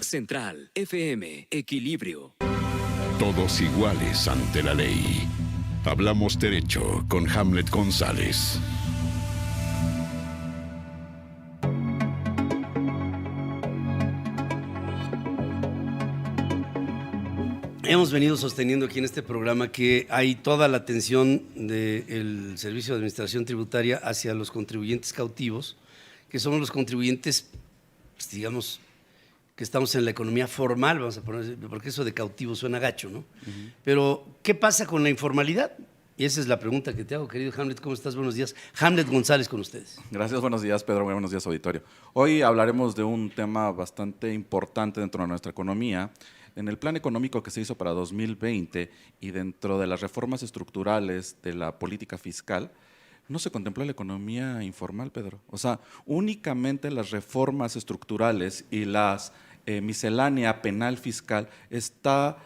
Central FM, Equilibrio. Todos iguales ante la ley. Hablamos derecho con Hamlet González. Hemos venido sosteniendo aquí en este programa que hay toda la atención del Servicio de Administración Tributaria hacia los contribuyentes cautivos, que son los contribuyentes, pues, digamos, que estamos en la economía formal, vamos a poner, porque eso de cautivo suena gacho, ¿no? Pero, ¿qué pasa con la informalidad? Y esa es la pregunta que te hago, querido Hamlet. ¿Cómo estás? Buenos días. Hamlet González con ustedes. Gracias, buenos días, Pedro. Buenos días, auditorio. Hoy hablaremos de un tema bastante importante dentro de nuestra economía. En el plan económico que se hizo para 2020 y dentro de las reformas estructurales de la política fiscal, no se contempló la economía informal, Pedro. O sea, únicamente las reformas estructurales y las miscelánea penal fiscal está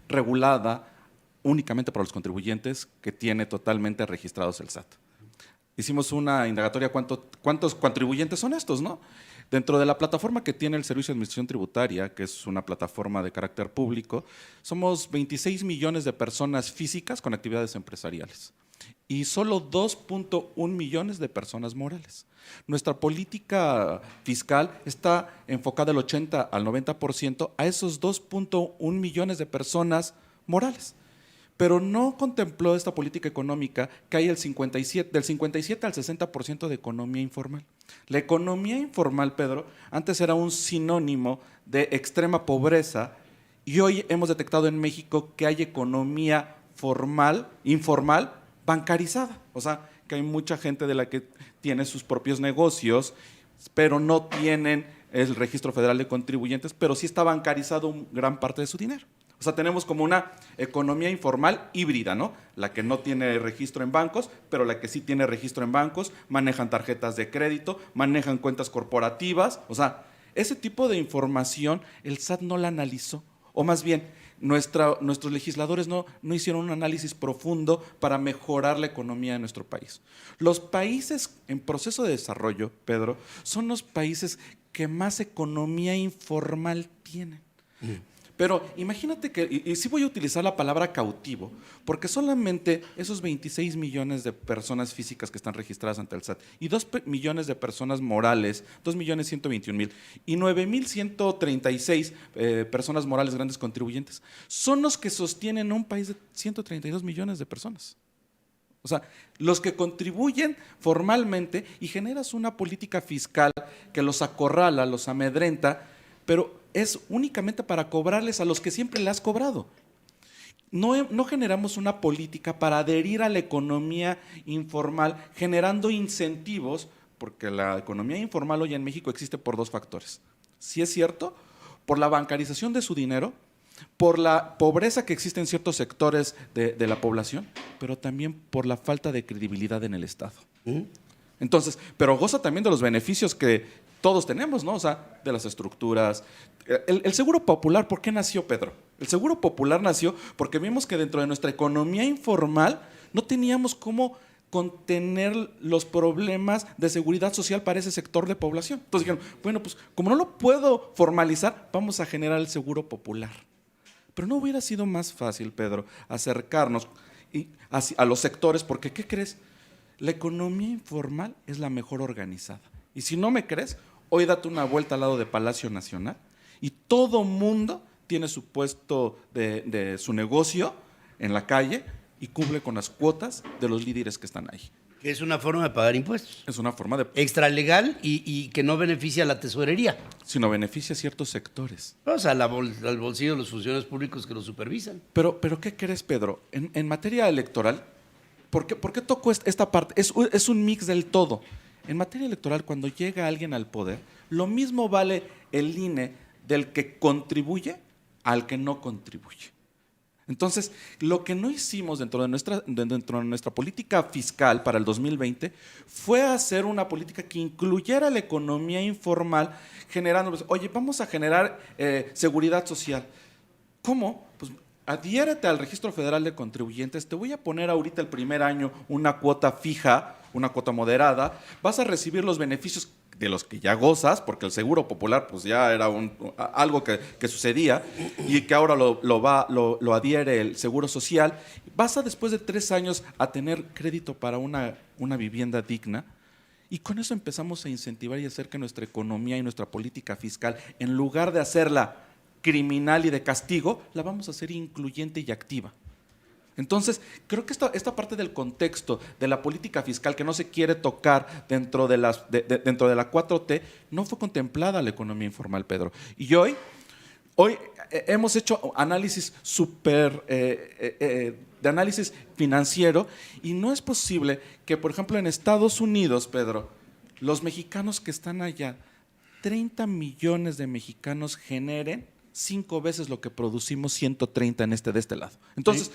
regulada únicamente para los contribuyentes que tiene totalmente registrados el SAT. Hicimos una indagatoria, ¿cuántos contribuyentes son estos, no? Dentro de la plataforma que tiene el Servicio de Administración Tributaria, que es una plataforma de carácter público, somos 26 millones de personas físicas con actividades empresariales y solo 2.1 millones de personas morales. Nuestra política fiscal está enfocada del 80 al 90% a esos 2.1 millones de personas morales. Pero no contempló esta política económica que hay del 57 al 60% de economía informal. La economía informal, Pedro, antes era un sinónimo de extrema pobreza y hoy hemos detectado en México que hay economía informal, bancarizada. O sea, que hay mucha gente de la que tiene sus propios negocios, pero no tienen el registro federal de contribuyentes, pero sí está bancarizado gran parte de su dinero. O sea, tenemos como una economía informal híbrida, ¿no? La que no tiene registro en bancos, pero la que sí tiene registro en bancos, manejan tarjetas de crédito, manejan cuentas corporativas. O sea, ese tipo de información el SAT no la analizó. O más bien, nuestros legisladores no hicieron un análisis profundo para mejorar la economía de nuestro país. Los países en proceso de desarrollo, Pedro, son los países que más economía informal tienen. Pero imagínate que, y sí voy a utilizar la palabra cautivo, porque solamente esos 26 millones de personas físicas que están registradas ante el SAT y 2 millones de personas morales, 2.121.000 y 9.136 personas morales grandes contribuyentes, son los que sostienen un país de 132 millones de personas. O sea, los que contribuyen formalmente y generas una política fiscal que los acorrala, los amedrenta, pero es únicamente para cobrarles a los que siempre le has cobrado. No generamos una política para adherir a la economía informal generando incentivos, porque la economía informal hoy en México existe por 2 factores. Sí es cierto, por la bancarización de su dinero, por la pobreza que existe en ciertos sectores de la población, pero también por la falta de credibilidad en el Estado. Entonces, pero goza también de los beneficios que todos tenemos, ¿no? O sea, de las estructuras. El Seguro Popular, ¿por qué nació, Pedro? El Seguro Popular nació porque vimos que dentro de nuestra economía informal no teníamos cómo contener los problemas de seguridad social para ese sector de población. Entonces dijeron, bueno, pues como no lo puedo formalizar, vamos a generar el Seguro Popular. Pero no hubiera sido más fácil, Pedro, acercarnos a los sectores, porque ¿qué crees? La economía informal es la mejor organizada. Y si no me crees, hoy date una vuelta al lado de Palacio Nacional y todo mundo tiene su puesto de su negocio en la calle y cumple con las cuotas de los líderes que están ahí. Es una forma de pagar impuestos. Es una forma de... extralegal y que no beneficia a la tesorería. Sino beneficia a ciertos sectores. O sea, al bolsillo de los funcionarios públicos que lo supervisan. Pero ¿qué crees, Pedro? En materia electoral, ¿por qué toco esta parte? Es un mix del todo. En materia electoral, cuando llega alguien al poder, lo mismo vale el INE del que contribuye al que no contribuye. Entonces, lo que no hicimos dentro de nuestra política fiscal para el 2020 fue hacer una política que incluyera la economía informal, generando, pues, oye, vamos a generar seguridad social. ¿Cómo? Pues adhiérete al Registro Federal de Contribuyentes, te voy a poner ahorita el primer año una cuota fija, una cuota moderada, vas a recibir los beneficios de los que ya gozas, porque el seguro popular pues ya era algo que sucedía y que ahora lo adhiere el seguro social, vas a después de 3 años a tener crédito para una vivienda digna. Y con eso empezamos a incentivar y hacer que nuestra economía y nuestra política fiscal, en lugar de hacerla criminal y de castigo, la vamos a hacer incluyente y activa. Entonces, creo que esta parte del contexto de la política fiscal que no se quiere tocar dentro de la 4T no fue contemplada la economía informal, Pedro. Y hoy hemos hecho análisis de análisis financiero y no es posible que, por ejemplo, en Estados Unidos, Pedro, los mexicanos que están allá, 30 millones de mexicanos generen 5 veces lo que producimos 130 de este lado. Entonces, sí,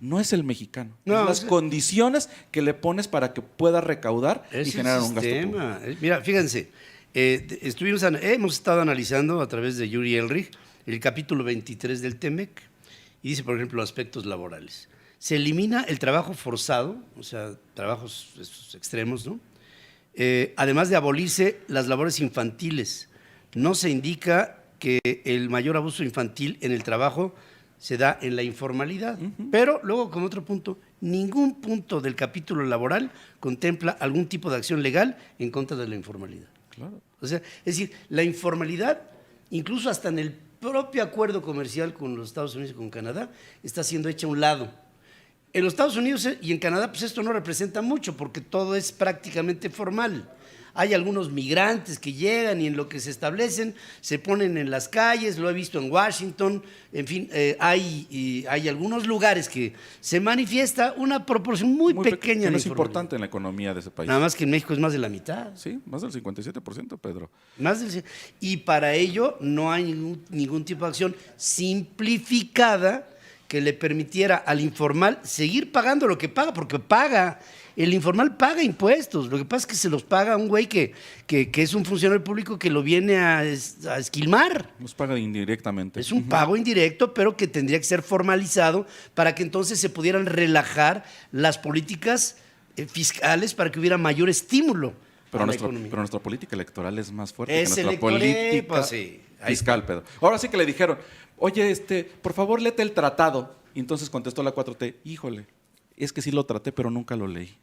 no es el mexicano, no, es las condiciones que le pones para que pueda recaudar y generar un gasto público. Mira, fíjense, hemos estado analizando a través de Yuri Elrich el capítulo 23 del TEMEC y dice, por ejemplo, aspectos laborales. Se elimina el trabajo forzado, o sea, trabajos estos extremos, ¿no? Además de abolirse las labores infantiles. No se indica que el mayor abuso infantil en el trabajo se da en la informalidad. Pero luego, como otro punto, ningún punto del capítulo laboral contempla algún tipo de acción legal en contra de la informalidad. Claro. O sea, es decir, la informalidad, incluso hasta en el propio acuerdo comercial con los Estados Unidos y con Canadá, está siendo hecha a un lado. En los Estados Unidos y en Canadá, pues esto no representa mucho porque todo es prácticamente formal. Hay algunos migrantes que llegan y en lo que se establecen se ponen en las calles, lo he visto en Washington, en fin, hay algunos lugares que se manifiesta una proporción muy pequeña de no es importante en la economía de ese país. Nada más que en México es más de la mitad. Sí, más del 57%, Pedro. Y para ello no hay ningún tipo de acción simplificada que le permitiera al informal seguir pagando lo que paga, porque paga. El informal paga impuestos, lo que pasa es que se los paga a un güey que es un funcionario público que lo viene a esquilmar. Los paga indirectamente. Es un pago indirecto, pero que tendría que ser formalizado para que entonces se pudieran relajar las políticas fiscales para que hubiera mayor estímulo. Pero nuestra política electoral es más fuerte que nuestra política fiscal, Pedro. Ahora sí que le dijeron, oye, por favor, léete el tratado. Y entonces contestó la 4T, híjole, es que sí lo traté, pero nunca lo leí.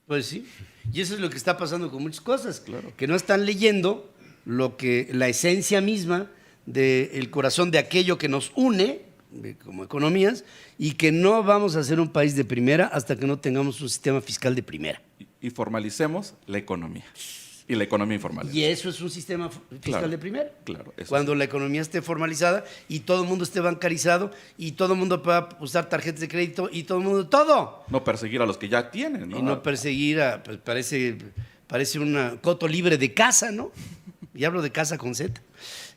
Pues sí, y eso es lo que está pasando con muchas cosas, claro, que no están leyendo la esencia misma del corazón de aquello que nos une como economías y que no vamos a ser un país de primera hasta que no tengamos un sistema fiscal de primera. Y formalicemos la economía. Y la economía informal. Y eso es un sistema fiscal de primera. Claro. Cuando la economía esté formalizada y todo el mundo esté bancarizado y todo el mundo pueda usar tarjetas de crédito y todo el mundo, todo. No perseguir a los que ya tienen, ¿no? Y no perseguir pues parece un coto libre de casa, ¿no? Y hablo de casa con Z.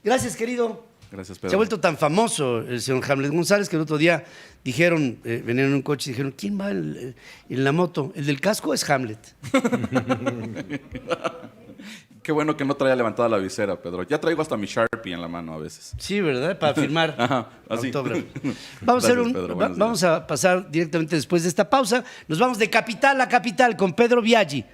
Gracias, querido. Gracias, Pedro. Se ha vuelto tan famoso el señor Hamlet González que el otro día dijeron, venían en un coche y dijeron, ¿quién va en la moto? ¿El del casco es Hamlet? Qué bueno que no traía levantada la visera, Pedro. Ya traigo hasta mi Sharpie en la mano a veces. Sí, ¿verdad? Para firmar. Ajá, así. Vamos a pasar directamente después de esta pausa. Nos vamos de capital a capital con Pedro Biaggi.